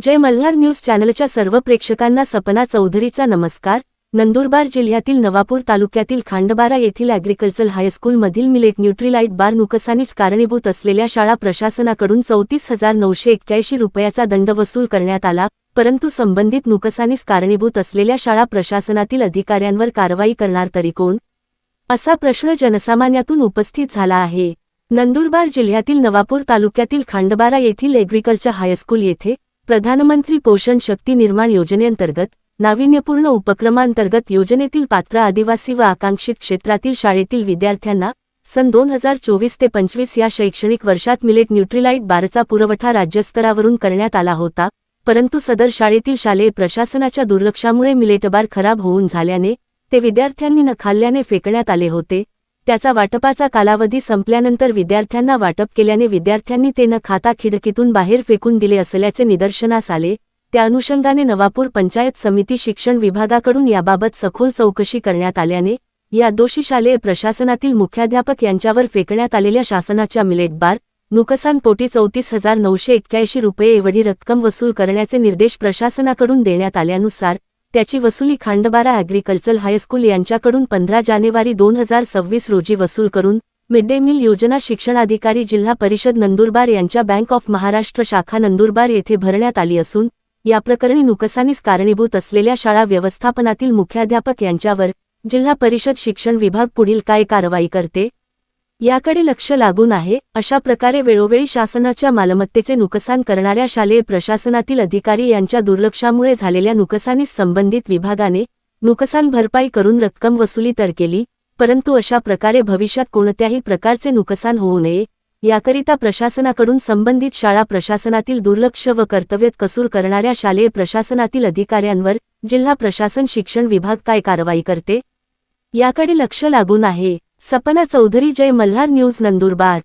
जय Malhar news चॅनलच्या सर्व प्रेक्षकांना सपना चौधरीचा नमस्कार। नंदुरबार जिल्ह्यातील नवापूर तालुक्यातील खांडबारा येथील ॲग्रिकल्चर हायस्कूलमधील मिलेट न्यूट्रीलाइट बार नुकसानीस कारणीभूत असलेल्या शाळा प्रशासनाकडून 34,981 रुपयाचा दंड वसूल करण्यात आला, परंतु संबंधित नुकसानीस कारणीभूत असलेल्या शाळा प्रशासनातील अधिकाऱ्यांवर कारवाई करणार तरी कोण, असा प्रश्न जनसामान्यातून उपस्थित झाला आहे। नंदुरबार जिल्ह्यातील नवापूर तालुक्यातील खांडबारा येथील ॲग्रिकल्चर हायस्कूल येथे प्रधानमंत्री पोषण शक्ती निर्माण योजनेअंतर्गत नाविन्यपूर्ण उपक्रमांतर्गत योजनेतील पात्र आदिवासी व आकांक्षित क्षेत्रातील शाळेतील विद्यार्थ्यांना सन 2024 ते 25 या शैक्षणिक वर्षात मिलेट न्यूट्रीलाइट बारचा पुरवठा राज्यस्तरावरून करण्यात आला होता, परंतु सदर शाळेतील शालेय प्रशासनाच्या दुर्लक्षामुळे मिलेट बार खराब होऊन झाल्याने ते विद्यार्थ्यांनी न खाल्ल्याने फेकण्यात आले होते। त्याचा वाटपाचा कालावधी संपल्यानंतर विद्यार्थ्यांना वाटप केल्याने विद्यार्थ्यांनी ते न खाता खिडकीतून बाहेर फेकून दिले असल्याचे निदर्शनास आले। त्या अनुषंगाने नवापूर पंचायत समिती शिक्षण विभागाकडून याबाबत सखोल चौकशी करण्यात आल्याने या दोषी शालेय प्रशासनातील मुख्याध्यापक यांच्यावर फेकण्यात आलेल्या शासनाच्या मिलेट बार नुकसानपोटी 34,981 रुपये एवढी रक्कम वसूल करण्याचे निर्देश प्रशासनाकडून देण्यात आल्यानुसार त्याची वसुली खांडबारा ॲग्रिकल्चर हायस्कूल यांच्याकडून 15 जानेवारी 2026 रोजी वसूल करून मिड डे मील योजना शिक्षणाधिकारी जिल्हा परिषद नंदुरबार यांच्या बँक ऑफ महाराष्ट्र शाखा नंदुरबार येथे भरण्यात आली असून या प्रकरणी नुकसानीस कारणीभूत असलेल्या शाळा व्यवस्थापनातील मुख्याध्यापक यांच्यावर जिल्हा परिषद शिक्षण विभाग पुढील काय कारवाई करते याकडे लक्ष लागून आहे। अशा प्रकारे वेळोवेळी शासनाच्या मालमत्तेचे नुकसान करणाऱ्या शालेय प्रशासनातील अधिकारी यांच्या दुर्लक्षामुळे झालेल्या नुकसानीस संबंधित विभागाने नुकसान भरपाई करून रक्कम वसुली तर केली, परंतु अशा प्रकारे भविष्यात कोणत्याही प्रकारचे नुकसान होऊ नये याकरिता प्रशासनाकडून संबंधित शाळा प्रशासनातील दुर्लक्ष व कर्तव्यात कसूर करणाऱ्या शालेय प्रशासनातील अधिकाऱ्यांवर जिल्हा प्रशासन शिक्षण विभाग काय कारवाई करते याकडे लक्ष लागून आहे। सपना चौधरी, जय मल्हार न्यूज, नंदुरबार।